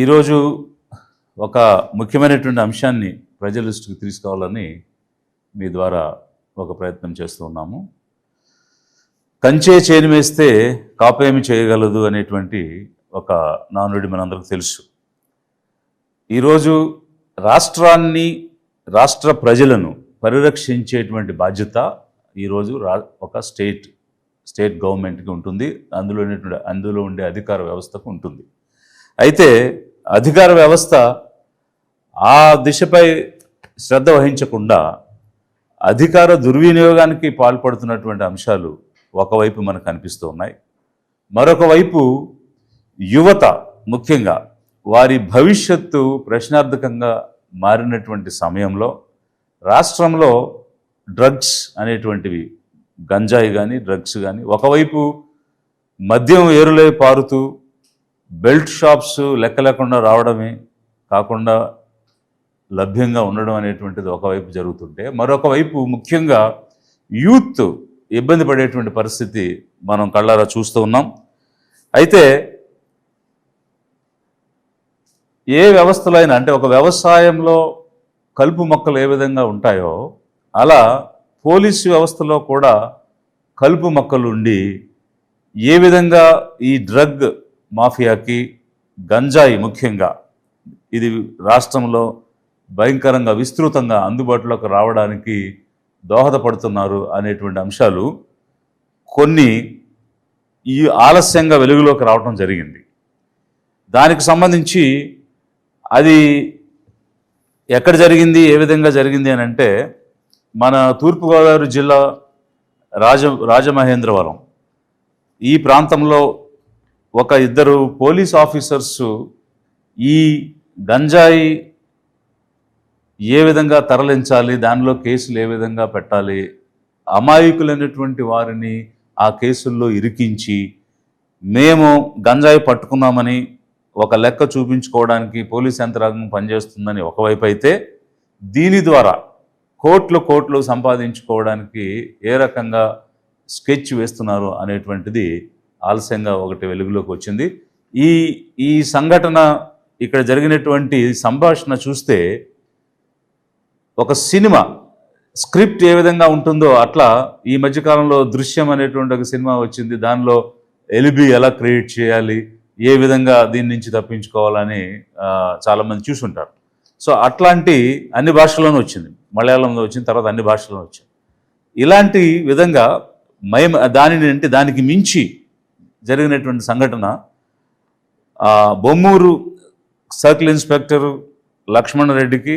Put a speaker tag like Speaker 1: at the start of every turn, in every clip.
Speaker 1: ఈరోజు ఒక ముఖ్యమైనటువంటి అంశాన్ని ప్రజల దృష్టికి తీసుకురావాలని మీ ద్వారా ఒక ప్రయత్నం చేస్తూ ఉన్నాము. కంచే చేను వేస్తే కాపేమి చేయగలదు అనేటువంటి ఒక నానుడి మనందరికీ తెలుసు. ఈరోజు రాష్ట్రాన్ని, రాష్ట్ర ప్రజలను పరిరక్షించేటువంటి బాధ్యత ఈరోజు ఒక స్టేట్ గవర్నమెంట్కి ఉంటుంది, అందులో ఉండే అధికార వ్యవస్థకు ఉంటుంది. అయితే అధికార వ్యవస్థ ఆ దిశపై శ్రద్ధ వహించకుండా అధికార దుర్వినియోగానికి పాల్పడుతున్నటువంటి అంశాలు ఒకవైపు మనకు కనిపిస్తూ ఉన్నాయి. మరొక వైపు యువత ముఖ్యంగా వారి భవిష్యత్తు ప్రశ్నార్థకంగా మారినటువంటి సమయంలో రాష్ట్రంలో డ్రగ్స్ అనేటువంటివి, గంజాయి కానీ డ్రగ్స్ కానీ, ఒకవైపు మద్యం ఏరులై పారుతూ బెల్ట్ షాప్స్ లెక్క లేకుండా రావడమే కాకుండా లభ్యంగా ఉండడం అనేటువంటిది ఒకవైపు జరుగుతుంటే, మరొక వైపు ముఖ్యంగా యూత్ ఇబ్బంది పడేటువంటి పరిస్థితి మనం కళ్ళారా చూస్తూ ఉన్నాం. అయితే ఏ వ్యవస్థలో అయినా, అంటే ఒక వ్యవసాయంలో కలుపు మొక్కలు ఏ విధంగా ఉంటాయో అలా పోలీసు వ్యవస్థలో కూడా కలుపు మొక్కలు ఉండి ఏ విధంగా ఈ డ్రగ్ మాఫియాకి, గంజాయి ముఖ్యంగా ఇది రాష్ట్రంలో భయంకరంగా విస్తృతంగా అందుబాటులోకి రావడానికి దోహదపడుతున్నారు అనేటువంటి అంశాలు కొన్ని ఈ ఆలస్యంగా వెలుగులోకి రావడం జరిగింది. దానికి సంబంధించి అది ఎక్కడ జరిగింది, ఏ విధంగా జరిగింది అని అంటే, మన తూర్పుగోదావరి జిల్లా రాజమహేంద్రవరం ఈ ప్రాంతంలో ఒక ఇద్దరు పోలీస్ ఆఫీసర్స్ ఈ గంజాయి ఏ విధంగా తరలించాలి, దానిలో కేసులు ఏ విధంగా పెట్టాలి, అమాయకులైనటువంటి వారిని ఆ కేసుల్లో ఇరికించి మేము గంజాయి పట్టుకున్నామని ఒక లెక్క చూపించుకోవడానికి పోలీస్ యంత్రాంగం పనిచేస్తుందని ఒకవైపు అయితే, దీని ద్వారా కోట్లు సంపాదించుకోవడానికి ఏ రకంగా స్కెచ్ వేస్తున్నారు అనేటువంటిది ఆలస్యంగా ఒకటి వెలుగులోకి వచ్చింది. ఈ సంఘటన, ఇక్కడ జరిగినటువంటి సంభాషణ చూస్తే ఒక సినిమా స్క్రిప్ట్ ఏ విధంగా ఉంటుందో అట్లా ఈ మధ్యకాలంలో దృశ్యం అనేటువంటి ఒక సినిమా వచ్చింది. దానిలో ఎలిబి ఎలా క్రియేట్ చేయాలి, ఏ విధంగా దీని నుంచి తప్పించుకోవాలని చాలామంది చూసుంటారు. సో అట్లాంటి అన్ని భాషల్లోనూ వచ్చింది, మలయాళంలో వచ్చిన తర్వాత అన్ని భాషల్లోనూ వచ్చింది. ఇలాంటి విధంగా దానికి మించి జరిగినటువంటి సంఘటన బొమ్మూరు సర్కిల్ ఇన్స్పెక్టర్ లక్ష్మణరెడ్డికి,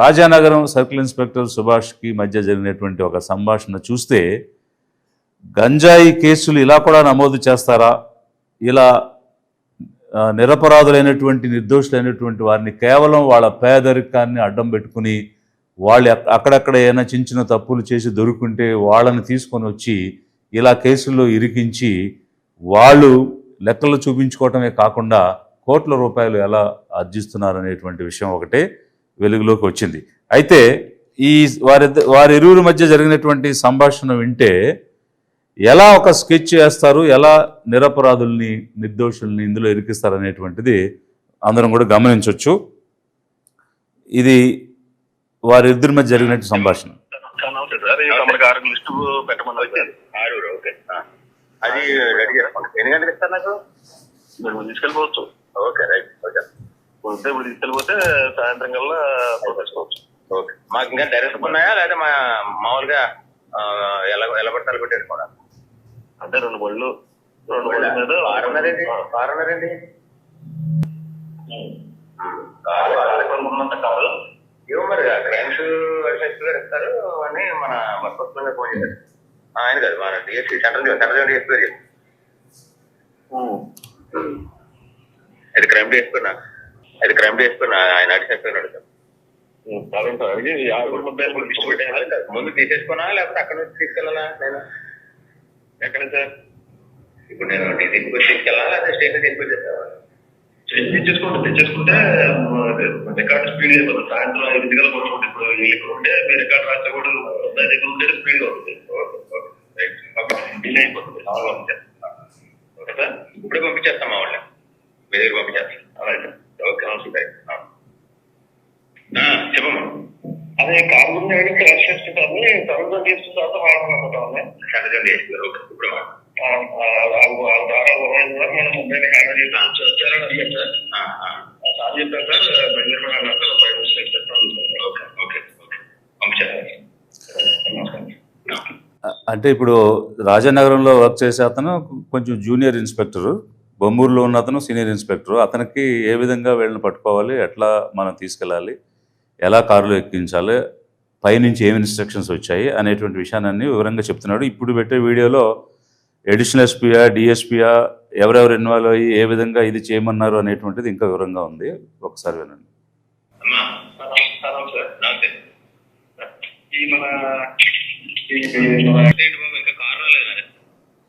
Speaker 1: రాజానగరం సర్కిల్ ఇన్స్పెక్టర్ సుభాష్కి మధ్య జరిగినటువంటి ఒక సంభాషణ చూస్తే, గంజాయి కేసులు ఇలా కూడా నమోదు చేస్తారా, ఇలా నిరపరాధులైనటువంటి, నిర్దోషులైనటువంటి వారిని కేవలం వాళ్ళ పేదరికాన్ని అడ్డం పెట్టుకుని, వాళ్ళు అక్కడక్కడ ఏమైనా చిన్న తప్పులు చేసి దొరుకుంటే వాళ్ళని తీసుకొని వచ్చి ఇలా కేసుల్లో ఇరికించి వాళ్ళు లెక్కలు చూపించుకోవటమే కాకుండా కోట్ల రూపాయలు ఎలా ఆర్జిస్తున్నారనేటువంటి విషయం ఒకటే వెలుగులోకి వచ్చింది. అయితే ఈ వారిరువురి మధ్య జరిగినటువంటి సంభాషణ వింటే ఎలా ఒక స్కెచ్ చేస్తారు, ఎలా నిరపరాధుల్ని, నిర్దోషుల్ని ఇందులో ఇరికిస్తారు అనేటువంటిది అందరం కూడా గమనించవచ్చు. ఇది వారిద్దరి మధ్య జరిగినట్టు సంభాషణ.
Speaker 2: అది రెడీ చేసుకోండి. ఎన్ని గంటలకు ఇస్తారు నాకు? మేము తీసుకెళ్ళిపోవచ్చు. Okay, right. ఓకే, ఇప్పుడు తీసుకెళ్ళిపోతే సాయంత్రం కల్లా తీసుకోవచ్చు. ఓకే, మాకు ఇంకా డైరెక్ట్ ఉన్నాయా లేదా మామూలుగా ఎలా పడతారు పెట్టేసుకోవడా? అంటే రెండు బళ్ళు మీద కారున్నారండి. ఉన్నంత కాదు ఏమో మరి క్రైమ్స్ గారు ఇస్తారు అని మన బస్సు ఫోన్ చేశారు. ఆయన కాదు, మన డిఎస్పీ సెంట్రల్ డిఎస్పీ గారు చెప్పారు. అది క్రైమ్ డిఎస్పీ ఆయన అడిగిపోయినాడు సార్. ముందు తీసేసుకున్నా లేకపోతే అక్కడ నుంచి తీసుకెళ్ళాలా? నేను ఎక్కడ సార్? ఇప్పుడు నేను డీసీకి తీసుకెళ్ళాలా లేకపోతే స్టేషన్ తీసుకొచ్చేస్తావా? తెచ్చేసుకుంటే రికార్డు స్పీడ్ అయిపోతుంది. సాయంత్రం 5 గంటలకు కొట్టుకుంటే ఇప్పుడు ఇక్కడ ఉంటే మీ రికార్డు రాస్తే కూడా దగ్గర ఉంటే స్పీడ్ అవుతుంది. డిలే అయిపోతుంది. ఓకే సార్, ఇప్పుడే పంపించేస్తాం మా వాళ్ళని, మీ దగ్గర పంపించేస్తాం. అలాగే ఓకే. చెప్పమ్మా. అదే కారు గురించి అడిగి క్రాష్ చేస్తుంటాను తమిళ చేస్తున్న తర్వాత వాడమనుకుంటాను సెంటర్ చేస్తున్నారు. ఓకే ఇప్పుడు మనం ముంబైని హ్యాండిల్ చేసి వచ్చారని అడిగాను సార్. సార్ చెప్పారు సార్ బెంగళూరు అన్నారు 5 నిమిషాలు చెప్తాను. ఓకే ఓకే ఓకే పంపించారు.
Speaker 1: అంటే ఇప్పుడు రాజానగరంలో వర్క్ చేసే అతను కొంచెం జూనియర్ ఇన్స్పెక్టరు, బొమ్మూరులో ఉన్న అతను సీనియర్ ఇన్స్పెక్టరు. అతనికి ఏ విధంగా వీళ్ళని పట్టుకోవాలి, ఎట్లా మనం తీసుకెళ్ళాలి, ఎలా కారులో ఎక్కించాలి, పైనుంచి ఏమి ఇన్స్ట్రక్షన్స్ వచ్చాయి అనేటువంటి విషయాన్ని వివరంగా చెప్తున్నాడు. ఇప్పుడు పెట్టే వీడియోలో అడిషనల్ ఎస్పీయా, డిఎస్పీయా, ఎవరెవరు ఇన్వాల్వ్ అయ్యి ఏ విధంగా ఇది చేయమన్నారు అనేటువంటిది ఇంకా వివరంగా ఉంది. ఒకసారి వినండి.
Speaker 2: ఇంకా కారు రాలేదు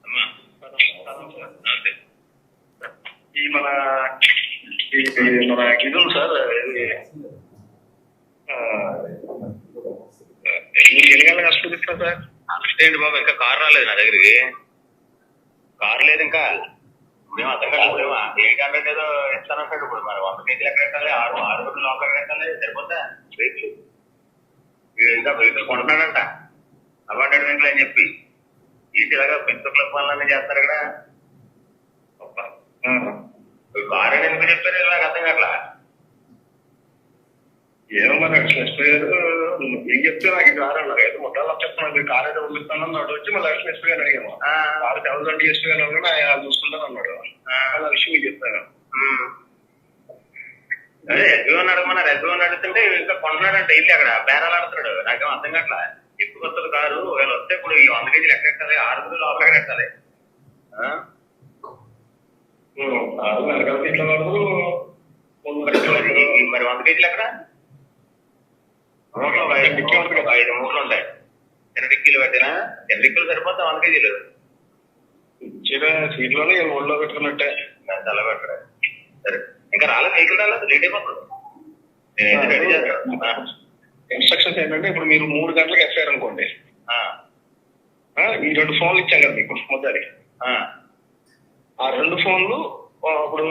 Speaker 2: అమ్మా. మన ఇది ఉంది సార్, ఎన్ని గంటలకు కష్టపడిస్తా సార్? అసిస్టెంట్ బాబు ఇంకా కారు రాలేదు నా దగ్గరికి. కారు లేదు ఇంకా. మేము అర్థం కాదు. 800 ఏదో ఇస్తానంటాడు. ఇప్పుడు మరి 100 కేజీలు ఎక్కడ పెట్టాలి, 6 రోజులు లోపల పెట్టాలి, సరిపోతా వెహికల్. ఇంకా వెహికల్ కొంటున్నాడంట అపార్ట్మెంట్లు అని చెప్పి. ఇలాగా పెద్ద క్లబ్ పనులన్నీ చేస్తారు ఇక్కడ. కారు అని ఎందుకు చెప్పారు నాకు అర్థం కావట్లా. ఏమో మరి ఎస్పీ గారు ఏం చెప్తే నాకు కారు అన్నారు. అయితే మొత్తాలు చెప్తున్నాను కారు అయితే పంపిస్తాను అన్నాడు. వచ్చి మళ్ళీ ఎస్పీ గారు అడిగాము. కారు 1000 ఎస్పీ గారు అన్నాడు చూసుకుంటాను అన్నాడు. ఆ విషయం మీకు చెప్తాను. అదే ఎస్పీ అని అడగమన్నారు. ఎస్పీ అని అడుగుతుంటే ఇంకా కొంటున్నాడంటే ఇల్లు అక్కడ బేరాలు ఆడుతున్నాడు. నాకేమో అర్థం కావట్లా. ఎక్కువ వస్తుంది కారు. వీళ్ళు వస్తే ఇప్పుడు 100 కేజీలు ఎక్కడ ఎట్టాలి, 6 రోజులు లోపల ఎట్టాలి. మరి 100 కేజీలు ఎక్కడ? 5 మూటలు ఉంటాయి. చిన్న డిక్కీలు పెట్టినా చిన్న డిక్కీలు సరిపోతా 100 కేజీలు. సీట్లోనే ఒళ్ళో పెట్టుకున్నట్టే చాలా పెట్టరా. సరే ఇంకా రాలేదు, వెహికల్ రాలేదు, లేట్ అయిపోతుంది. నేనైతే రెడీ చేస్తాను. ఇన్స్ట్రక్షన్స్ ఏంటంటే ఇప్పుడు మీరు 3 గంటలకు ఎఫ్ఐఆర్ అనుకోండి. ఈ 2 ఫోన్లు ఇచ్చాం కదా మీకు మొదటి. ఆ 2 ఫోన్లు ఇప్పుడు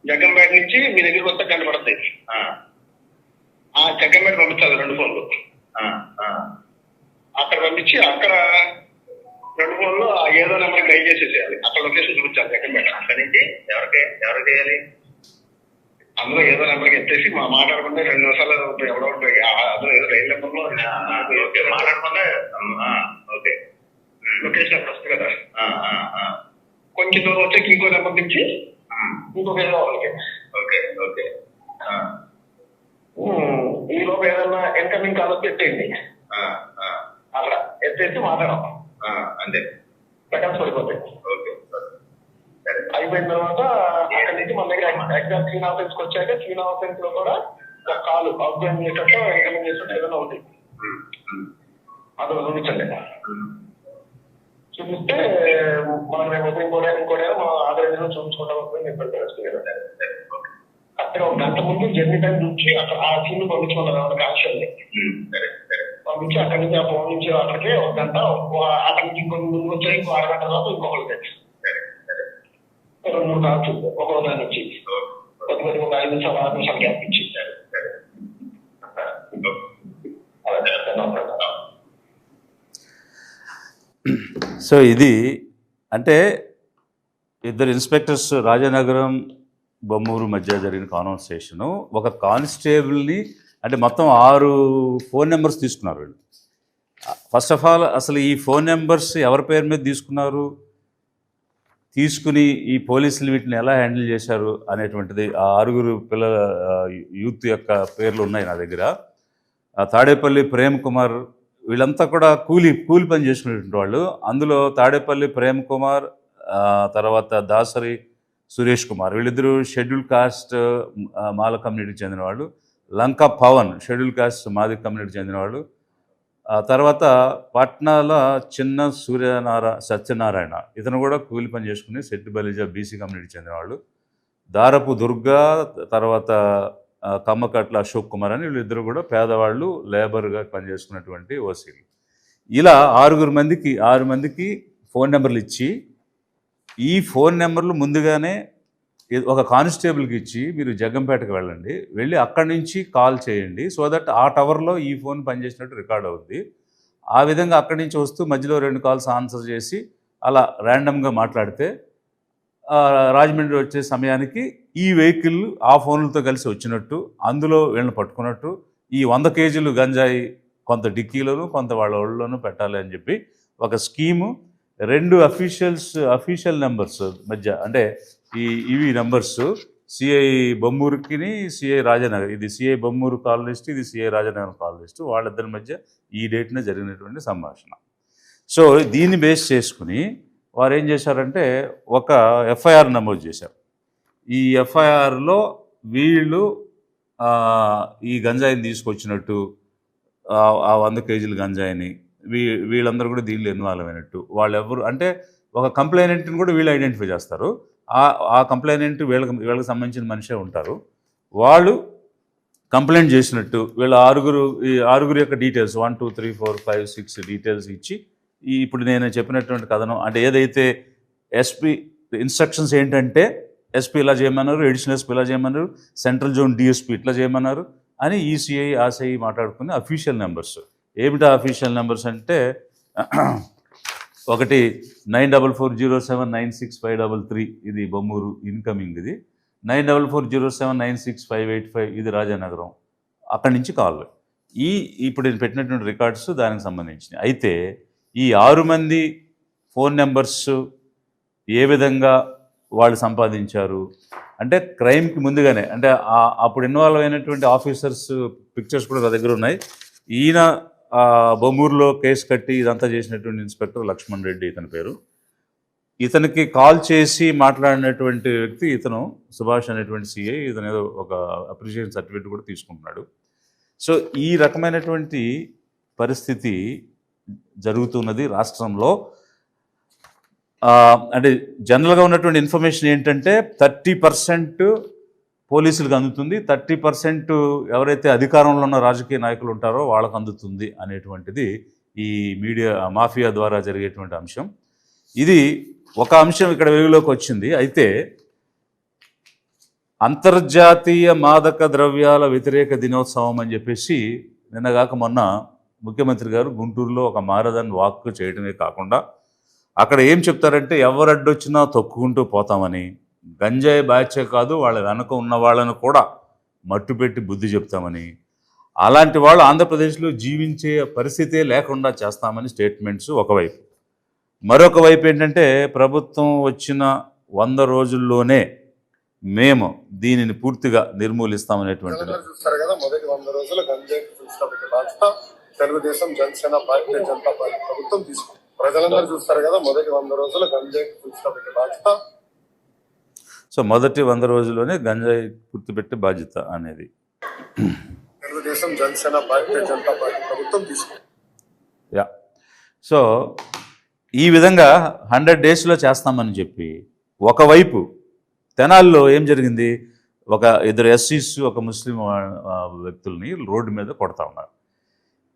Speaker 2: జగ్గంపేట నుంచి మీ దగ్గరికి వస్తే గంట పడతాయి. ఆ జగ్గంపేట పంపించాలి 2 ఫోన్లు. అక్కడ పంపించి అక్కడ 2 ఫోన్లు ఏదో నెంబర్ గైడ్ చేసేసేయాలి. అక్కడ లొకేషన్ చూపించాలి జగ్గంపేట. అక్కడి నుంచి ఎవరికి చేయాలి? అందులో ఏదో నెంబర్కి ఎత్తేసి మాట్లాడకుండా 2 నిమిషాలు ఎవడో అందులో ఏదో రైలు నెంబర్లో మాట్లాడకుండా ఓకే లొకేషన్ అక్కడ వస్తుంది కదా. కొంచెం దూరం వచ్చాక ఇంకో నెంబర్ నుంచి ఇంకొక ఏదో వాళ్ళకి. ఓకే ఓకే ఈ లోపు ఏదన్నా ఇన్కమింగ్ కాల్ వచ్చి ఎత్తేయండి. అట్లా ఎత్తేసి మాట్లాడడం అంతే. సెకండ్స్ పడిపోతాయి. ఓకే అయిపోయిన తర్వాత అక్కడి నుంచి మన దగ్గర ఎగ్జామ్ క్లీన్ ఆఫెన్స్ వచ్చాక క్లీన్ ఆఫెన్స్ లో కూడా కాల్ అవుట్ గోయింగ్ చేసేటట్టు ఇన్కమింగ్ చేసేటట్టు ఏదైనా ఉంది. అది చూపించండి. చూపిస్తే మనం రేపు ఇంకోటి మా ఆధార్ చూపించుకుంటాం కరెక్ట్గా 1 గంట ముందు జర్నీ టైం నుంచి అక్కడ ఆ సీన్ పంపించుకున్నారు కాన్షియల్ని పంపించి అక్కడి నుంచి ఆ ఫోన్ నుంచి అక్కడికి 1 గంట అక్కడి నుంచి ఇంకొన్ని ముందు వచ్చాయి. ఇంకో 1/2 గంట తర్వాత ఇంకొకరికి 2-3 కాల్స్ ఒక్కొక్క దాని నుంచి కొద్ది ఒక 5 నిమిషాలు 6 నిమిషాలు గ్యాప్ ఇచ్చి
Speaker 1: సో ఇది అంటే ఇద్దరు ఇన్స్పెక్టర్స్ రాజానగరం బొమ్మూరు మధ్య జరిగిన కాన్వర్సేషను. ఒక కానిస్టేబుల్ని అంటే మొత్తం 6 ఫోన్ నెంబర్స్ తీసుకున్నారు వీళ్ళు. ఫస్ట్ ఆఫ్ ఆల్ అసలు ఈ ఫోన్ నెంబర్స్ ఎవరి పేరు మీద తీసుకున్నారు, తీసుకుని ఈ పోలీసులు వీటిని ఎలా హ్యాండిల్ చేశారు అనేటువంటిది ఆ 6 పిల్లల యూత్ యొక్క పేర్లు ఉన్నాయి నా దగ్గర. తాడేపల్లి ప్రేమ్ కుమార్ వీళ్ళంతా కూడా కూలి పని చేసుకునేటువంటి వాళ్ళు. అందులో తాడేపల్లి ప్రేమ్ కుమార్, తర్వాత దాసరి సురేష్ కుమార్ వీళ్ళిద్దరూ షెడ్యూల్ కాస్ట్ మాల కమ్యూనిటీకి చెందిన వాళ్ళు. లంకా పవన్ షెడ్యూల్ కాస్ట్ మాది కమ్యూనిటీకి చెందిన వాళ్ళు. తర్వాత పట్నాల చిన్న సత్యనారాయణ ఇతను కూడా కూలి పని చేసుకుని సెట్టి బలిజా బీసీ కమ్యూనిటీకి చెందిన వాళ్ళు. దారపు దుర్గా, తర్వాత కమ్మకట్ల అశోక్ కుమార్ అని వీళ్ళిద్దరు కూడా పేదవాళ్ళు, లేబర్గా పనిచేసుకున్నటువంటి ఓసీలు. ఇలా 6 మందికి ఫోన్ నెంబర్లు ఇచ్చి ఈ ఫోన్ నెంబర్లు ముందుగానే ఒక కానిస్టేబుల్కి ఇచ్చి మీరు జగ్గంపేటకు వెళ్ళండి, వెళ్ళి అక్కడి నుంచి కాల్ చేయండి, సో దట్ ఆ టవర్లో ఈ ఫోన్ పనిచేసినట్టు రికార్డ్ అవుద్ది. ఆ విధంగా అక్కడి నుంచి వస్తూ మధ్యలో 2 కాల్స్ ఆన్సర్ చేసి అలా ర్యాండమ్గా మాట్లాడితే రాజమండ్రి వచ్చే సమయానికి ఈ వెహికల్ ఆ ఫోన్లతో కలిసి వచ్చినట్టు, అందులో వీళ్ళని పట్టుకున్నట్టు, ఈ 100 కేజీలు గంజాయి కొంత డిక్కీలోను కొంత వాళ్ళ ఒళ్ళలోనూ పెట్టాలి అని చెప్పి ఒక స్కీము. 2 అఫీషియల్ నెంబర్స్ మధ్య, అంటే ఇవి నెంబర్స్ సిఐ బొమ్మూరుకి సిఐ రాజనగర్, ఇది సిఐ బొమ్మూరు కాల్ లిస్ట్, ఇది సిఐ రాజనగర్ కాల్ లిస్ట్, వాళ్ళిద్దరి మధ్య ఈ డేట్న జరిగినటువంటి సంభాషణ. సో దీన్ని బేస్ చేసుకుని వారు ఏం చేశారంటే ఒక ఎఫ్ఐఆర్ నమోదు చేశారు. ఈ ఎఫ్ఐఆర్లో వీళ్ళు ఈ గంజాయిని తీసుకొచ్చినట్టు, ఆ 100 కేజీల గంజాయిని వీళ్ళందరూ కూడా దీనిలో ఇన్వాల్వ్ అయినట్టు, వాళ్ళెవరు అంటే ఒక కంప్లైనెంట్ని కూడా వీళ్ళు ఐడెంటిఫై చేస్తారు. ఆ కంప్లైనెంట్ వీళ్ళకి సంబంధించిన మనిషే ఉంటారు. వాళ్ళు కంప్లైంట్ చేసినట్టు వీళ్ళ ఆరుగురు యొక్క డీటెయిల్స్ 1 2 3 4 5 6 డీటెయిల్స్ ఇచ్చి, ఇప్పుడు నేను చెప్పినటువంటి కథనం అంటే ఏదైతే ఎస్పీ ఇన్స్ట్రక్షన్స్ ఏంటంటే ఎస్పీ ఇలా చేయమన్నారు, ఎడిషనల్ ఎస్పీ ఇలా చేయమన్నారు, సెంట్రల్ జోన్ డిఎస్పీ ఇట్లా చేయమన్నారు అని ఈసీఐ ఆర్సీఐ మాట్లాడుకుని అఫీషియల్ నెంబర్స్. ఏమిటా అఫీషియల్ నెంబర్స్ అంటే ఒకటి 9440796533 ఇది బొమ్మూరు ఇన్కమింగ్, ఇది 9440796585 ఇది రాజానగరం, అక్కడి నుంచి కాల్. ఇప్పుడు నేను పెట్టినటువంటి రికార్డ్స్ దానికి సంబంధించినవి. అయితే ఈ 6 మంది ఫోన్ నెంబర్స్ ఏ విధంగా వాళ్ళు సంపాదించారు అంటే క్రైమ్కి ముందుగానే, అంటే అప్పుడు ఇన్వాల్వ్ అయినటువంటి ఆఫీసర్స్ పిక్చర్స్ కూడా నా దగ్గర ఉన్నాయి. ఈయన బొమ్మూరులో కేసు కట్టి ఇదంతా చేసినటువంటి ఇన్స్పెక్టర్ లక్ష్మణ్ రెడ్డి ఇతని పేరు. ఇతనికి కాల్ చేసి మాట్లాడినటువంటి వ్యక్తి ఇతను సుభాష్ అనేటువంటి సిఐ. ఇతను ఏదో ఒక అప్రిషియేషన్ సర్టిఫికేట్ కూడా తీసుకుంటున్నాడు. సో ఈ రకమైనటువంటి పరిస్థితి జరుగుతున్నది రాష్ట్రంలో. అంటే జనరల్గా ఉన్నటువంటి ఇన్ఫర్మేషన్ ఏంటంటే 30% పోలీసులకు అందుతుంది, 30% ఎవరైతే అధికారంలో ఉన్న రాజకీయ నాయకులు ఉంటారో వాళ్ళకు అందుతుంది అనేటువంటిది ఈ మీడియా మాఫియా ద్వారా జరిగేటువంటి అంశం. ఇది ఒక అంశం ఇక్కడ వెలుగులోకి వచ్చింది. అయితే అంతర్జాతీయ మాదక ద్రవ్యాల వ్యతిరేక దినోత్సవం అని చెప్పేసి నిన్నగాక మొన్న ముఖ్యమంత్రి గారు గుంటూరులో ఒక మారథాన్ వాక్ చేయడమే కాకుండా అక్కడ ఏం చెప్తారంటే ఎవరు అడ్డొచ్చినా తొక్కుకుంటూ పోతామని, గంజాయి బ్యాచే కాదు వాళ్ళ వెనక ఉన్న వాళ్ళను కూడా మట్టుపెట్టి బుద్ధి చెప్తామని, అలాంటి వాళ్ళు ఆంధ్రప్రదేశ్లో జీవించే పరిస్థితే లేకుండా చేస్తామని స్టేట్మెంట్స్ ఒకవైపు. మరొక వైపు ఏంటంటే ప్రభుత్వం వచ్చిన 100 రోజుల్లోనే మేము దీనిని పూర్తిగా నిర్మూలిస్తామనేటువంటిది.
Speaker 3: చూస్తారు కదా, మొదటి 100 రోజుల గంజాయి బాధ్యత తెలుగుదేశం జనసేన భారతీయ జనతా పార్టీ ప్రభుత్వం తీసుకుంది. ప్రజలందరూ చూస్తారు కదా, మొదటి 100 రోజుల గంజాయి బాధ్యత.
Speaker 1: సో మొదటి 100 రోజుల్లోనే గంజాయి గుర్తుపెట్టే బాధ్యత అనేది
Speaker 3: తెలుగుదేశం జనసేన భారతీయ జనతా పార్టీ ప్రభుత్వం తీసుకుంది.
Speaker 1: యా, సో ఈ విధంగా 100 డేస్లో చేస్తామని చెప్పి ఒకవైపు తెనాలిలో ఏం జరిగింది, ఒక 2 ఎస్సీస్ ఒక ముస్లిం వ్యక్తుల్ని రోడ్డు మీద కొడతా ఉన్నారు.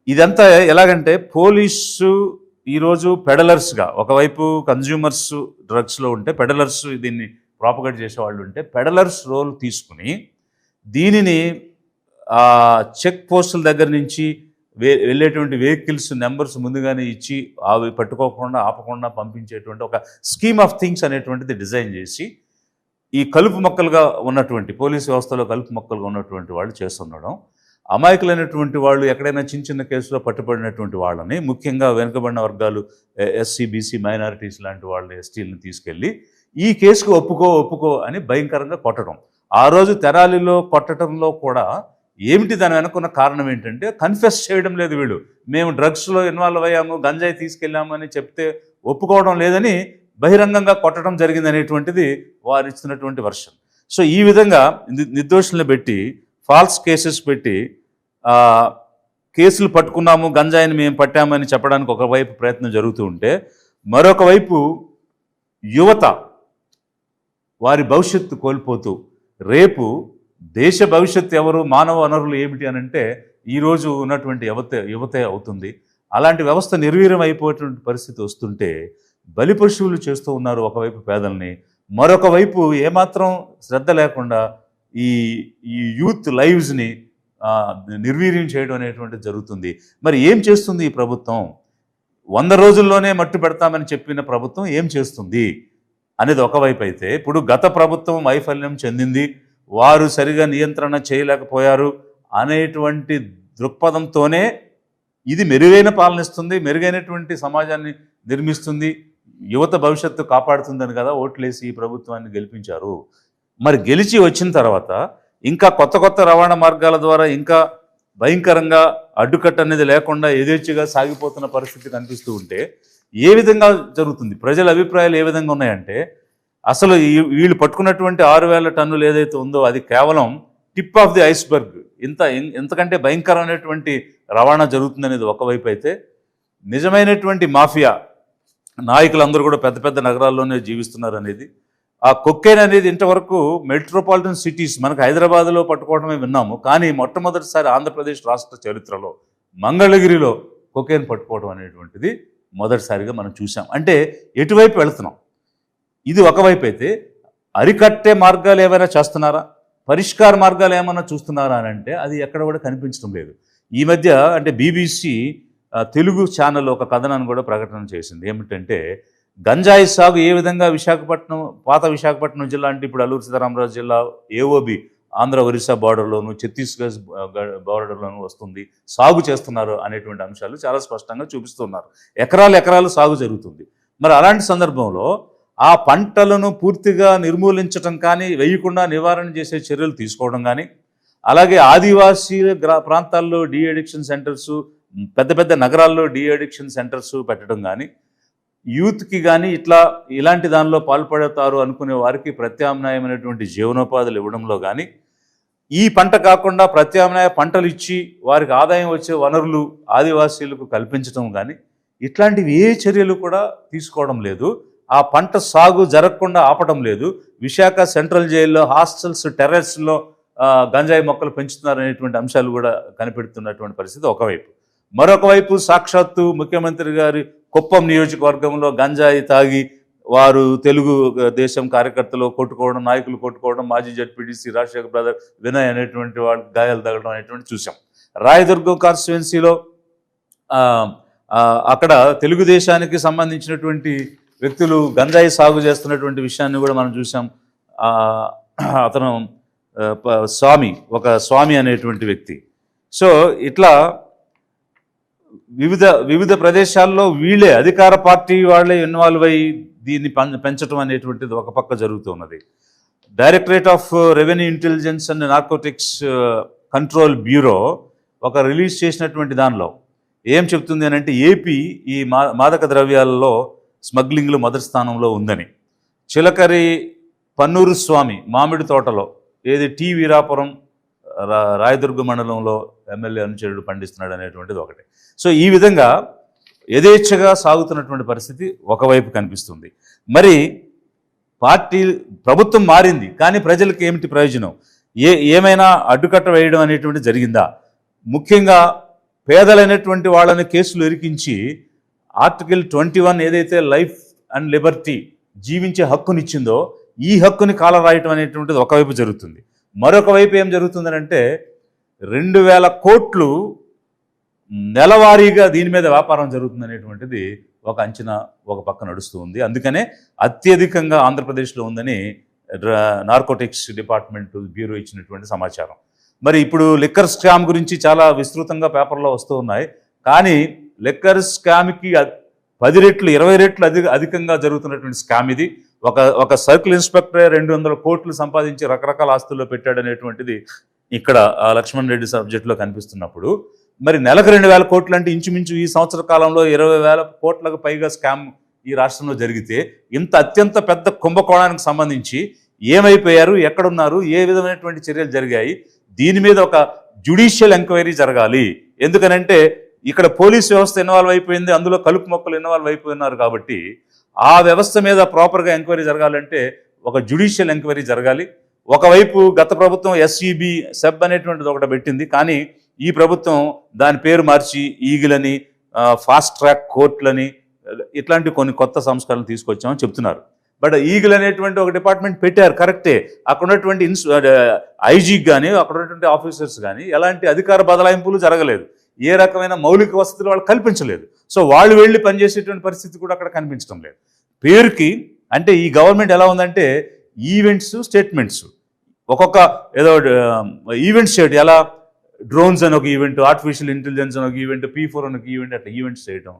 Speaker 1: ఇదంతా ఎలాగంటే పోలీసు ఈరోజు పెడలర్స్గా, ఒకవైపు కన్జ్యూమర్స్ డ్రగ్స్లో ఉంటే పెడలర్స్ దీన్ని ప్రాపగేట్ చేసేవాళ్ళు ఉంటే, పెడలర్స్ రోల్ తీసుకుని దీనిని చెక్ పోస్టుల దగ్గర నుంచి వెళ్ళేటువంటి వెహికల్స్ నెంబర్స్ ముందుగానే ఇచ్చి అవి పట్టుకోకుండా ఆపకుండా పంపించేటువంటి ఒక స్కీమ్ ఆఫ్ థింగ్స్ అనేటువంటిది డిజైన్ చేసి ఈ కలుపు మొక్కలుగా ఉన్నటువంటి పోలీసు వ్యవస్థలో కలుపు మొక్కలుగా ఉన్నటువంటి వాళ్ళు చేస్తుండడం, అమాయకులైనటువంటి వాళ్ళు ఎక్కడైనా చిన్న చిన్న కేసులో పట్టుబడినటువంటి వాళ్ళని, ముఖ్యంగా వెనుకబడిన వర్గాలు ఎస్సీ బీసీ మైనారిటీస్ లాంటి వాళ్ళని ఎస్టీలను తీసుకెళ్ళి ఈ కేసుకు ఒప్పుకో అని భయంకరంగా కొట్టడం. ఆ రోజు తెనాలిలో కొట్టడంలో కూడా ఏమిటి దాని వెనుకున్న కారణం ఏంటంటే కన్ఫెస్ చేయడం లేదు వీళ్ళు. మేము డ్రగ్స్లో ఇన్వాల్వ్ అయ్యాము, గంజాయి తీసుకెళ్ళాము అని చెప్తే ఒప్పుకోవడం లేదని బహిరంగంగా కొట్టడం జరిగింది అనేటువంటిది వారు ఇస్తున్నటువంటి వర్షన్. సో ఈ విధంగా నిర్దోషులను పెట్టి ఫాల్స్ కేసెస్ పెట్టి కేసులు పట్టుకున్నాము, గంజాయిని మేము పట్టామని చెప్పడానికి ఒకవైపు ప్రయత్నం జరుగుతూ ఉంటే, మరొక వైపు యువత వారి భవిష్యత్తు కోల్పోతూ రేపు దేశ భవిష్యత్తు ఎవరు, మానవ వనరులు ఏమిటి అని అంటే ఈరోజు ఉన్నటువంటి యువతే అవుతుంది. అలాంటి వ్యవస్థ నిర్వీర్యం అయిపోయేటువంటి పరిస్థితి వస్తుంటే బలిపశువులు చేస్తూ ఉన్నారు ఒకవైపు పేదల్ని, మరొక వైపు ఏమాత్రం శ్రద్ధ లేకుండా ఈ ఈ యూత్ లైవ్స్ని నిర్వీర్యం చేయడం అనేటువంటిది జరుగుతుంది. మరి ఏం చేస్తుంది ఈ ప్రభుత్వం? 100 రోజుల్లోనే మట్టు పెడతామని చెప్పిన ప్రభుత్వం ఏం చేస్తుంది అనేది ఒకవైపు అయితే, ఇప్పుడు గత ప్రభుత్వం వైఫల్యం చెందింది, వారు సరిగా నియంత్రణ చేయలేకపోయారు అనేటువంటి దృక్పథంతోనే ఇది మెరుగైన పాలన ఇస్తుంది, మెరుగైనటువంటి సమాజాన్ని నిర్మిస్తుంది, యువత భవిష్యత్తు కాపాడుతుందని కదా ఓట్లేసి ఈ ప్రభుత్వాన్ని గెలిపించారు. మరి గెలిచి వచ్చిన తర్వాత ఇంకా కొత్త కొత్త రవాణా మార్గాల ద్వారా ఇంకా భయంకరంగా అడ్డుకట్ట అనేది లేకుండా యథేచ్ఛగా సాగిపోతున్న పరిస్థితి కనిపిస్తూ ఉంటే ఏ విధంగా జరుగుతుంది? ప్రజల అభిప్రాయాలు ఏ విధంగా ఉన్నాయంటే, అసలు వీళ్ళు పట్టుకున్నటువంటి 6,000 టన్నులు ఏదైతే ఉందో అది కేవలం టిప్ ఆఫ్ ది ఐస్బర్గ్. ఇంతకంటే భయంకరమైనటువంటి రవాణా జరుగుతుందనేది ఒకవైపు అయితే, నిజమైనటువంటి మాఫియా నాయకులందరూ కూడా పెద్ద పెద్ద నగరాల్లోనే జీవిస్తున్నారు అనేది, ఆ కొక్కైన్ అనేది ఇంతవరకు మెట్రోపాలిటన్ సిటీస్ మనకు హైదరాబాద్లో పట్టుకోవడమే విన్నాము, కానీ మొట్టమొదటిసారి ఆంధ్రప్రదేశ్ రాష్ట్ర చరిత్రలో మంగళగిరిలో కొక్కైన్ పట్టుకోవడం అనేటువంటిది మొదటిసారిగా మనం చూసాం. అంటే ఎటువైపు వెళుతున్నాం? ఇది ఒకవైపు అయితే, అరికట్టే మార్గాలు ఏమైనా చేస్తున్నారా, పరిష్కార మార్గాలు ఏమైనా చూస్తున్నారా అని అంటే అది ఎక్కడ కూడా కనిపించడం లేదు. ఈ మధ్య అంటే BBC తెలుగు ఛానల్ ఒక కథనాన్ని కూడా ప్రకటన చేసింది. ఏమిటంటే, గంజాయి సాగు ఏ విధంగా విశాఖపట్నం, పాత విశాఖపట్నం జిల్లా అంటే ఇప్పుడు అల్లూరు సీతారామరాజు జిల్లా AOB ఆంధ్ర ఒరిస్సా బార్డర్లోను ఛత్తీస్గఢ్ బార్డర్లోను వస్తుంది, సాగు చేస్తున్నారు అనేటువంటి అంశాలు చాలా స్పష్టంగా చూపిస్తున్నారు. ఎకరాలు సాగు జరుగుతుంది. మరి అలాంటి సందర్భంలో ఆ పంటలను పూర్తిగా నిర్మూలించడం కానీ, వేయకుండా నివారణ చేసే చర్యలు తీసుకోవడం కానీ, అలాగే ఆదివాసీ ప్రాంతాల్లో డీ అడిక్షన్ సెంటర్స్, పెద్ద పెద్ద నగరాల్లో డీ అడిక్షన్ సెంటర్స్ పెట్టడం కానీ, యూత్కి కానీ ఇలాంటి దానిలో పాల్పడతారు అనుకునే వారికి ప్రత్యామ్నాయమైనటువంటి జీవనోపాధులు ఇవ్వడంలో కానీ, ఈ పంట కాకుండా ప్రత్యామ్నాయ పంటలు ఇచ్చి వారికి ఆదాయం వచ్చే వనరులు ఆదివాసీలకు కల్పించడం కానీ, ఇట్లాంటివి ఏ చర్యలు కూడా తీసుకోవడం లేదు. ఆ పంట సాగు జరగకుండా ఆపడం లేదు. విశాఖ సెంట్రల్ జైల్లో హాస్టల్స్ టెర్రస్లో గంజాయి మొక్కలు పెంచుతున్నారు అనేటువంటి అంశాలు కూడా కనిపెడుతున్నటువంటి పరిస్థితి ఒకవైపు. మరొక వైపు సాక్షాత్తు ముఖ్యమంత్రి గారి కుప్పం నియోజకవర్గంలో గంజాయి తాగి వారు తెలుగు దేశం కార్యకర్తలు కొట్టుకోవడం, నాయకులు కొట్టుకోవడం, మాజీ జడ్పీటీసీ రాజశేఖర్ బ్రదర్ వినయ్ అనేటువంటి వాళ్ళు గాయాలు తగలడం అనేటువంటి చూసాం. రాయదుర్గం కాన్స్టిట్యువెన్సీలో అక్కడ తెలుగుదేశానికి సంబంధించినటువంటి వ్యక్తులు గంజాయి సాగు చేస్తున్నటువంటి విషయాన్ని కూడా మనం చూసాం. అతను ఒక స్వామి అనేటువంటి వ్యక్తి. సో ఇట్లా వివిధ ప్రదేశాల్లో వీళ్ళే అధికార పార్టీ వాళ్ళే ఇన్వాల్వ్ అయ్యి దీన్ని పెంచడం అనేటువంటిది ఒక పక్క జరుగుతున్నది. Directorate of revenue intelligence and narcotics control bureau ఒక రిలీజ్ చేసినటువంటి దానిలో ఏం చెప్తుంది అని అంటే, ఏపీ ఈ మాదక ద్రవ్యాలలో స్మగ్లింగ్లో మొదటి స్థానంలో ఉందని. చిలకరి పన్నూరు స్వామి మామిడి తోటలో టీ వీరాపురం రాయదుర్గ మండలంలో ఎమ్మెల్యే అనుచరుడు పండిస్తున్నాడు అనేటువంటిది ఒకటి. సో ఈ విధంగా యథేచ్ఛగా సాగుతున్నటువంటి పరిస్థితి ఒకవైపు కనిపిస్తుంది. మరి ప్రభుత్వం మారింది, కానీ ప్రజలకు ఏమిటి ప్రయోజనం? ఏమైనా అడ్డుకట్ట వేయడం అనేటువంటి జరిగిందా? ముఖ్యంగా పేదలైనటువంటి వాళ్ళని కేసులు ఇరికించి ఆర్టికల్ 21 ఏదైతే లైఫ్ అండ్ లిబర్టీ జీవించే హక్కునిచ్చిందో ఈ హక్కుని కాలరాయటం అనేటువంటిది ఒకవైపు జరుగుతుంది. మరొక వైపు ఏం జరుగుతుందనంటే, 2,000 కోట్లు నెలవారీగా దీని మీద వ్యాపారం జరుగుతుంది అనేటువంటిది ఒక అంచనా ఒక పక్క నడుస్తూ ఉంది. అందుకనే అత్యధికంగా ఆంధ్రప్రదేశ్లో ఉందని నార్కోటిక్స్ డిపార్ట్మెంట్ బ్యూరో ఇచ్చినటువంటి సమాచారం. మరి ఇప్పుడు లిక్కర్ స్కామ్ గురించి చాలా విస్తృతంగా పేపర్లో వస్తూ ఉన్నాయి. కానీ లిక్కర్ స్కామ్కి 10 రెట్లు 20 రెట్లు అధికంగా జరుగుతున్నటువంటి స్కామ్ ఇది. ఒక సర్కిల్ ఇన్స్పెక్టర్ 200 కోట్లు సంపాదించి రకరకాల ఆస్తుల్లో పెట్టాడనేటువంటిది ఇక్కడ లక్ష్మణ్ రెడ్డి సబ్జెక్టులో కనిపిస్తున్నప్పుడు, మరి నెలకు 2,000 కోట్లు అంటే ఇంచుమించు ఈ సంవత్సర కాలంలో 20,000 కోట్లకు పైగా స్కామ్ ఈ రాష్ట్రంలో జరిగితే, ఇంత అత్యంత పెద్ద కుంభకోణానికి సంబంధించి ఏమైపోయారు, ఎక్కడున్నారు, ఏ విధమైనటువంటి చర్యలు జరిగాయి, దీని మీద ఒక జ్యుడిషియల్ ఎంక్వైరీ జరగాలి. ఎందుకనంటే ఇక్కడ పోలీస్ వ్యవస్థ ఇన్వాల్వ్ అయిపోయింది, అందులో కలుపు మొక్కలు ఇన్వాల్వ్ అయిపోయినారు. కాబట్టి ఆ వ్యవస్థ మీద ప్రాపర్గా ఎంక్వైరీ జరగాలంటే ఒక జ్యుడిషియల్ ఎంక్వైరీ జరగాలి. ఒకవైపు గత ప్రభుత్వం SEB సెబ్ అనేటువంటిది ఒకటి పెట్టింది, కానీ ఈ ప్రభుత్వం దాని పేరు మార్చి ఈగిలని, ఫాస్ట్ ట్రాక్ కోర్టులని, ఇట్లాంటి కొన్ని కొత్త సంస్కరణలు తీసుకొచ్చామని చెప్తున్నారు. బట్ ఈగల్ అనేటువంటి ఒక డిపార్ట్మెంట్ పెట్టారు, కరెక్టే. అక్కడ ఉన్నటువంటి ఐజీకి కానీ అక్కడ ఉన్నటువంటి ఆఫీసర్స్ కానీ ఎలాంటి అధికార బదలాయింపులు జరగలేదు, ఏ రకమైన మౌలిక వసతులు వాళ్ళు కల్పించలేదు. సో వాళ్ళు వెళ్ళి పనిచేసేటువంటి పరిస్థితి కూడా అక్కడ కనిపించడం లేదు. పేరుకి అంటే ఈ గవర్నమెంట్ ఎలా ఉందంటే ఈవెంట్స్, స్టేట్మెంట్స్, ఒక్కొక్క ఏదో ఈవెంట్స్ చేయడం, ఎలా డ్రోన్స్ అని ఒక ఈవెంట్, ఆర్టిఫిషియల్ ఇంటెలిజెన్స్ అని ఒక ఈవెంట్, P4 అని ఒక ఈవెంట్, అట్లా ఈవెంట్స్ చేయడం,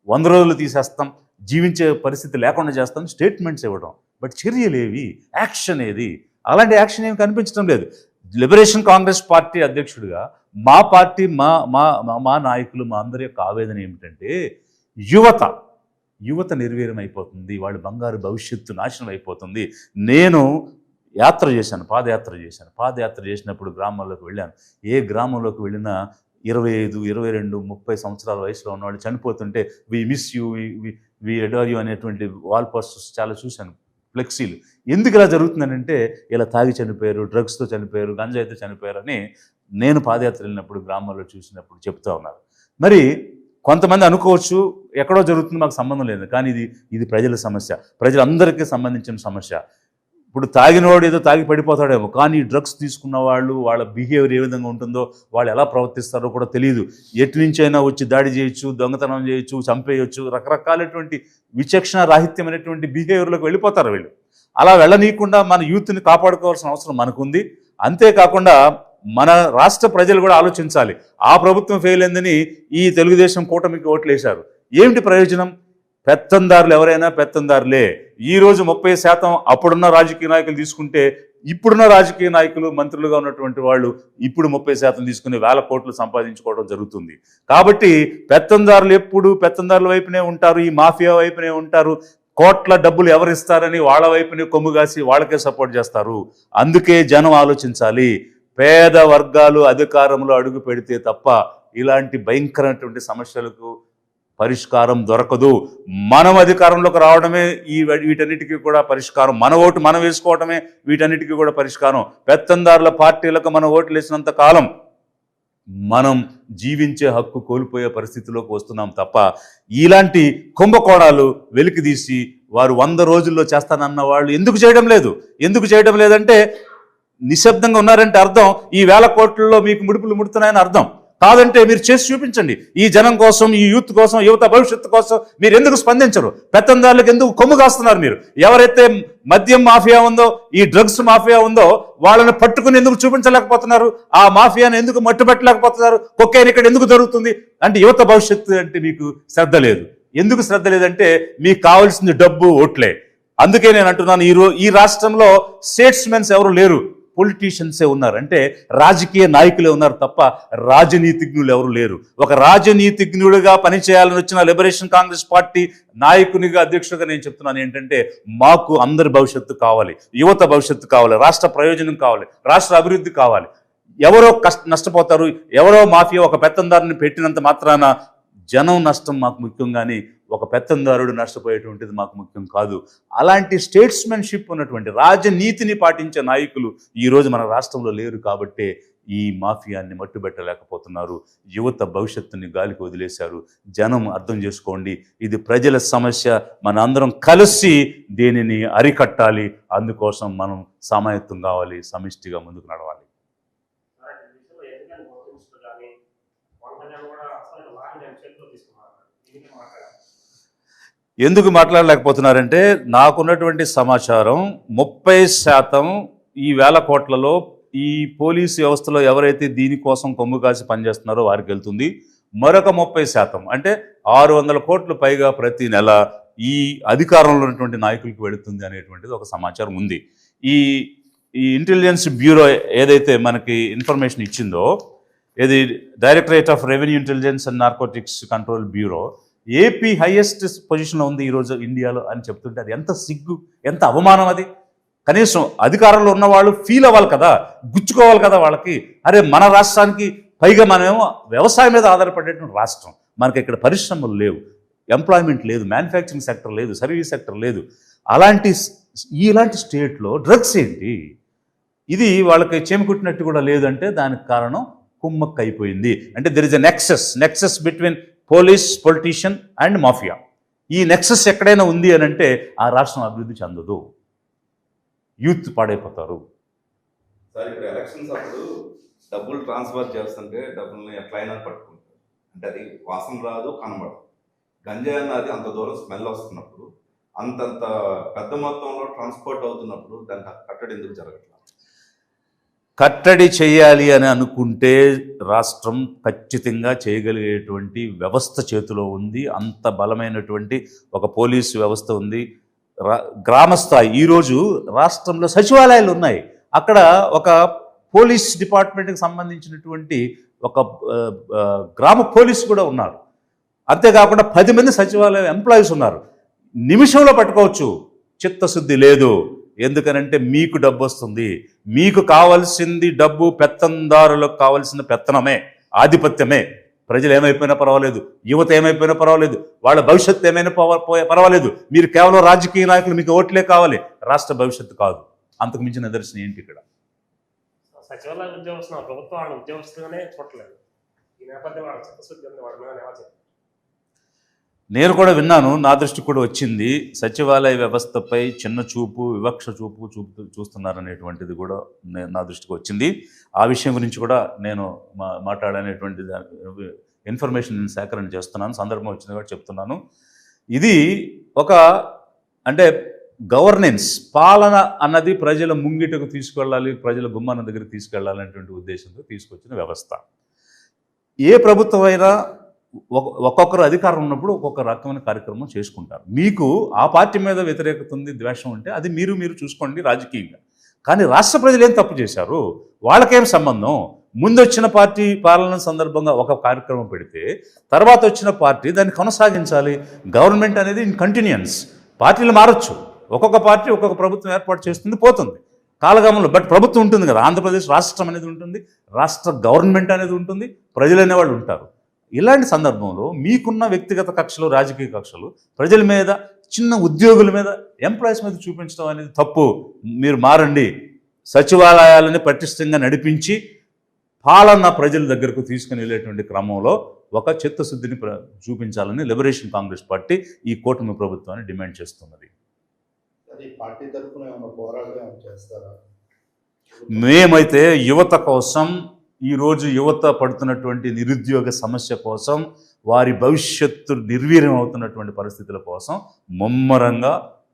Speaker 1: 100 రోజులు తీసేస్తాం, జీవించే పరిస్థితి లేకుండా చేస్తాం, స్టేట్మెంట్స్ ఇవ్వడం. బట్ చర్యలేవి, యాక్షన్ ఏది? అలాంటి యాక్షన్ ఏమి కనిపించడం లేదు. లిబరేషన్ కాంగ్రెస్ పార్టీ అధ్యక్షుడిగా మా పార్టీ, మా నాయకులు, మా అందరి యొక్క ఆవేదన ఏమిటంటే యువత నిర్వీర్యం అయిపోతుంది, వాళ్ళ బంగారు భవిష్యత్తు నాశనం అయిపోతుంది. నేను యాత్ర చేశాను, పాదయాత్ర చేసినప్పుడు గ్రామాల్లోకి వెళ్ళాను. ఏ గ్రామంలోకి వెళ్ళినా 25, 22, 30 సంవత్సరాల వయసులో ఉన్నవాళ్ళు చనిపోతుంటే we miss you, we adore you అనేటువంటి వాల్ పోస్టర్స్ చాలా చూశాను, ఫ్లెక్సీలు. ఎందుకు ఇలా జరుగుతుందంటే ఇలా తాగి చనిపోయారు, డ్రగ్స్తో చనిపోయారు, గంజాయితో చనిపోయారు అని నేను పాదయాత్ర వెళ్ళినప్పుడు గ్రామాల్లో చూసినప్పుడు చెప్తా ఉన్నారు. మరి కొంతమంది అనుకోవచ్చు ఎక్కడో జరుగుతుంది, మాకు సంబంధం లేదు, కానీ ఇది ప్రజల సమస్య, ప్రజలందరికీ సంబంధించిన సమస్య. ఇప్పుడు తాగినవాడు ఏదో తాగి పడిపోతాడేమో, కానీ డ్రగ్స్ తీసుకున్న వాళ్ళు, వాళ్ళ బిహేవియర్ ఏ విధంగా ఉంటుందో, వాళ్ళు ఎలా ప్రవర్తిస్తారో కూడా తెలియదు. ఎటు నుంచైనా వచ్చి దాడి చేయొచ్చు, దొంగతనం చేయొచ్చు, చంపేయచ్చు, రకరకాలైనటువంటి విచక్షణ రాహిత్యమైనటువంటి బిహేవియర్లోకి వెళ్ళిపోతారు వీళ్ళు. అలా వెళ్ళనీయకుండా మన యూత్ని కాపాడుకోవాల్సిన అవసరం మనకుంది. అంతేకాకుండా మన రాష్ట్ర ప్రజలు కూడా ఆలోచించాలి. ఆ ప్రభుత్వం ఫెయిల్ అయిందని ఈ తెలుగుదేశం కూటమికి ఓట్లు వేశారు, ఏమిటి ప్రయోజనం? పెత్తందారులు ఎవరైనా పెత్తందారులే. ఈరోజు 30% అప్పుడున్న రాజకీయ నాయకులు తీసుకుంటే, ఇప్పుడున్న రాజకీయ నాయకులు, మంత్రులుగా ఉన్నటువంటి వాళ్ళు ఇప్పుడు 30% తీసుకుని 1000 కోట్లు సంపాదించుకోవడం జరుగుతుంది. కాబట్టి పెత్తందారులు ఎప్పుడు పెత్తందారుల వైపునే ఉంటారు, ఈ మాఫియా వైపునే ఉంటారు. కోట్ల డబ్బులు ఎవరిస్తారని వాళ్ళ వైపునే కొమ్ముగాసి వాళ్ళకే సపోర్ట్ చేస్తారు. అందుకే జనం ఆలోచించాలి. పేద వర్గాలు అధికారంలో అడుగు పెడితే తప్ప ఇలాంటి భయంకరమైనటువంటి సమస్యలకు పరిష్కారం దొరకదు. మనం అధికారంలోకి రావడమే వీటన్నిటికీ కూడా పరిష్కారం. మన ఓటు మనం వేసుకోవడమే వీటన్నిటికీ కూడా పరిష్కారం. పెత్తందారుల పార్టీలకు మనం ఓట్లు వేసినంత కాలం మనం జీవించే హక్కు కోల్పోయే పరిస్థితిలోకి వస్తున్నాం తప్ప ఇలాంటి కుంభకోణాలు వెలికితీసి వారు 100 రోజుల్లో చేస్తానన్న వాళ్ళు ఎందుకు చేయడం లేదంటే నిశ్శబ్దంగా ఉన్నారంటే అర్థం ఈ 1000 కోట్లలో మీకు ముడుపులు ముడుతున్నాయని అర్థం. కాదంటే మీరు చేసి చూపించండి. ఈ జనం కోసం, ఈ యూత్ కోసం, యువత భవిష్యత్తు కోసం మీరు ఎందుకు స్పందించరు? పెత్తందారులకు ఎందుకు కొమ్ము కాస్తున్నారు మీరు? ఎవరైతే మద్యం మాఫియా ఉందో, ఈ డ్రగ్స్ మాఫియా ఉందో, వాళ్ళని పట్టుకుని ఎందుకు చూపించలేకపోతున్నారు? ఆ మాఫియాను ఎందుకు మట్టుబెట్టలేకపోతున్నారు? కొక్కైన ఇక్కడ ఎందుకు జరుగుతుంది అంటే యువత భవిష్యత్తు అంటే మీకు శ్రద్ధ లేదు. ఎందుకు శ్రద్ధ లేదంటే మీకు కావాల్సింది డబ్బు, ఓట్లే. అందుకే నేను అంటున్నాను, ఈ రాష్ట్రంలో స్టేట్స్మెన్స్ ఎవరు లేరు, పొలిటీషియన్సే ఉన్నారు. అంటే రాజకీయ నాయకులే ఉన్నారు తప్ప రాజనీతిజ్ఞులు ఎవరు లేరు. ఒక రాజనీతిజ్ఞుడిగా పనిచేయాలని వచ్చిన లిబరేషన్ కాంగ్రెస్ పార్టీ నాయకునిగా, అధ్యక్షుడిగా నేను చెప్తున్నాను ఏంటంటే మాకు అందరి భవిష్యత్తు కావాలి, యువత భవిష్యత్తు కావాలి, రాష్ట్ర ప్రయోజనం కావాలి, రాష్ట్ర అభివృద్ధి కావాలి. ఎవరో నష్టపోతారు, ఎవరో మాఫియా ఒక పెత్తందారుని పెట్టినంత మాత్రాన జనం నష్టం మాకు ముఖ్యం, కానీ ఒక పెత్తందారుడు నష్టపోయేటువంటిది మాకు ముఖ్యం కాదు. అలాంటి స్టేట్స్మెన్షిప్ ఉన్నటువంటి రాజనీతిని పాటించే నాయకులు ఈరోజు మన రాష్ట్రంలో లేరు. కాబట్టే ఈ మాఫియాన్ని మట్టుబెట్టలేకపోతున్నారు. యువత భవిష్యత్తుని గాలికి వదిలేశారు. జనం అర్థం చేసుకోండి, ఇది ప్రజల సమస్య. మన అందరం కలిసి దీనిని అరికట్టాలి. అందుకోసం మనం సమాయత్తం కావాలి, సమిష్టిగా ముందుకు నడవాలి. ఎందుకు మాట్లాడలేకపోతున్నారంటే నాకున్నటువంటి సమాచారం 30% ఈ 1000 కోట్లలో ఈ పోలీసు వ్యవస్థలో ఎవరైతే దీనికోసం కొమ్ము కాసి పనిచేస్తున్నారో వారికి వెళ్తుంది. మరొక 30% అంటే 600 కోట్లు పైగా ప్రతి నెల ఈ అధికారంలో ఉన్నటువంటి నాయకులకు వెళుతుంది అనేటువంటిది ఒక సమాచారం ఉంది. ఈ ఇంటెలిజెన్స్ బ్యూరో ఏదైతే మనకి ఇన్ఫర్మేషన్ ఇచ్చిందో, ఇది directorate of revenue intelligence and narcotics control bureau, AP highest పొజిషన్లో ఉంది ఈరోజు ఇండియాలో అని చెప్తుంటే అది ఎంత సిగ్గు, ఎంత అవమానం అది. కనీసం అధికారంలో ఉన్న వాళ్ళు ఫీల్ అవ్వాలి కదా, గుచ్చుకోవాలి కదా వాళ్ళకి. అరే మన రాష్ట్రానికి, పైగా మనమేమో వ్యవసాయం మీద ఆధారపడేటువంటి రాష్ట్రం, మనకి ఇక్కడ పరిశ్రమలు లేవు, ఎంప్లాయ్మెంట్ లేదు, మ్యానుఫ్యాక్చరింగ్ సెక్టర్ లేదు, సర్వీస్ సెక్టర్ లేదు. ఇలాంటి స్టేట్లో డ్రగ్స్ ఏంటి? ఇది వాళ్ళకి చేమికుట్టినట్టు కూడా లేదంటే దానికి కారణం కుమ్మక్క అయిపోయింది. అంటే there is a nexus between police, politician and mafia. ఈ నెక్సస్ ఎక్కడైనా ఉంది అని అంటే ఆ రాష్ట్రం అభివృద్ధి చెందదు, యూత్ పాడైపోతారు.
Speaker 4: సార్ ఇప్పుడు ఎలక్షన్స్ అప్పుడు డబ్బులు ట్రాన్స్ఫర్ చేస్తుంటే డబ్బుల్ని ఎట్లయినా పట్టుకుంటారు, అంటే అది వాసన రాదు, కనబడదు. గంజాయి అన్నది అంత దూరం స్మెల్ వస్తున్నప్పుడు, అంతంత పెద్ద మొత్తంలో ట్రాన్స్పోర్ట్ అవుతున్నప్పుడు దానికి కట్టడి ఎందుకు జరగట్లేదు?
Speaker 1: కట్టడి చేయాలి అని అనుకుంటే రాష్ట్రం ఖచ్చితంగా చేయగలిగేటువంటి వ్యవస్థ చేతిలో ఉంది. అంత బలమైనటువంటి ఒక పోలీసు వ్యవస్థ ఉంది. గ్రామస్థాయి ఈరోజు రాష్ట్రంలో సచివాలయాలు ఉన్నాయి. అక్కడ ఒక పోలీస్ డిపార్ట్మెంట్కి సంబంధించినటువంటి ఒక గ్రామ పోలీసు కూడా ఉన్నారు. అంతేకాకుండా 10 మంది సచివాలయ ఎంప్లాయీస్ ఉన్నారు. నిమిషంలో పట్టుకోవచ్చు. చిత్తశుద్ధి లేదు. ఎందుకనంటే మీకు డబ్బు వస్తుంది, మీకు కావాల్సింది డబ్బు, పెత్తందారులకు కావాల్సిన పెత్తనమే, ఆధిపత్యమే. ప్రజలు ఏమైపోయినా పర్వాలేదు, యువత ఏమైపోయినా పర్వాలేదు, వాళ్ళ భవిష్యత్తు ఏమైనా పర్వాలేదు, మీరు కేవలం రాజకీయ నాయకులు, మీకు ఓట్లే కావాలి, రాష్ట్ర భవిష్యత్తు కాదు. అంతకు మించిన నిదర్శనం ఏంటి ఇక్కడ?
Speaker 5: సచివాలయ ఉద్యోగస్తులు ప్రభుత్వం వాళ్ళ ఉద్యోగస్తులుగానే చూడలేదు. ఈ నేపథ్యం వాళ్ళ చిత్తశుద్ధి ఉంది, వాళ్ళ మీద ఎలా చెప్పారు?
Speaker 1: నేను కూడా విన్నాను, నా దృష్టికి కూడా వచ్చింది. సచివాలయ వ్యవస్థపై చిన్న చూపు, వివక్ష చూస్తున్నారనేటువంటిది కూడా నా దృష్టికి వచ్చింది. ఆ విషయం గురించి కూడా నేను మాట్లాడనేటువంటి ఇన్ఫర్మేషన్ నేను సేకరణ చేస్తున్నాను. సందర్భం వచ్చింది కూడా చెప్తున్నాను. ఇది ఒక అంటే గవర్నెన్స్, పాలన అన్నది ప్రజల ముంగిటకు తీసుకెళ్ళాలి, ప్రజల గుమ్మాన దగ్గరికి తీసుకెళ్ళాలి అనేటువంటి ఉద్దేశంతో తీసుకొచ్చిన వ్యవస్థ. ఏ ప్రభుత్వం అయినా ఒక్కొక్కరు అధికారం ఉన్నప్పుడు ఒక్కొక్క రకమైన కార్యక్రమం చేసుకుంటారు. మీకు ఆ పార్టీ మీద వ్యతిరేకత ఉంది, ద్వేషం ఉంటే అది మీరు చూసుకోండి రాజకీయంగా. కానీ రాష్ట్ర ప్రజలు ఏం తప్పు చేశారు? వాళ్ళకేం సంబంధం? ముందు వచ్చిన పార్టీ పాలన సందర్భంగా ఒక కార్యక్రమం పెడితే తర్వాత వచ్చిన పార్టీ దాన్ని కొనసాగించాలి. గవర్నమెంట్ అనేది ఇన్ కంటిన్యూన్స్. పార్టీలు మారచ్చు, ఒక్కొక్క పార్టీ ఒక్కొక్క ప్రభుత్వం ఏర్పాటు చేస్తుంది, పోతుంది కాలగమనంలో. బట్ ప్రభుత్వం ఉంటుంది కదా, ఆంధ్రప్రదేశ్ రాష్ట్రం అనేది ఉంటుంది, రాష్ట్ర గవర్నమెంట్ అనేది ఉంటుంది, ప్రజలు అనేవాళ్ళు ఉంటారు. ఇలాంటి సందర్భంలో మీకున్న వ్యక్తిగత కక్షలు, రాజకీయ కక్షలు ప్రజల మీద, చిన్న ఉద్యోగుల మీద, ఎంప్లాయీస్ మీద చూపించడం అనేది తప్పు. మీరు మారండి. సచివాలయాలని పటిష్టంగా నడిపించి పాలన ప్రజల దగ్గరకు తీసుకుని వెళ్ళేటువంటి క్రమంలో ఒక చిత్తశుద్ధిని చూపించాలని లిబరేషన్ కాంగ్రెస్ పార్టీ ఈ కూటమి ప్రభుత్వాన్ని డిమాండ్ చేస్తున్నది. మేమైతే యువత కోసం, ఈరోజు యువత పడుతున్నటువంటి నిరుద్యోగ సమస్య కోసం, వారి భవిష్యత్తు నిర్వీర్యం అవుతున్నటువంటి పరిస్థితుల కోసం ముమ్మరంగా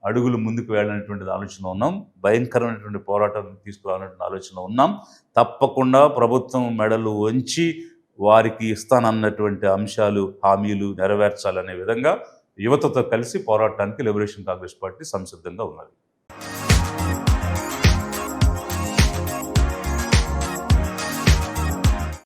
Speaker 1: అడుగులు ముందుకు వెళ్ళాలనేటువంటి ఆలోచన ఉన్నాం. భయంకరమైనటువంటి పోరాటం తీసుకురావాలనేటువంటి ఆలోచన ఉన్నాం. తప్పకుండా ప్రభుత్వం మెడలు వంచి వారికి ఇస్తానన్నటువంటి అంశాలు, హామీలు నెరవేర్చాలనే విధంగా యువతతో కలిసి పోరాటానికి లిబరేషన్ కాంగ్రెస్ పార్టీ సంసిద్ధంగా ఉన్నది.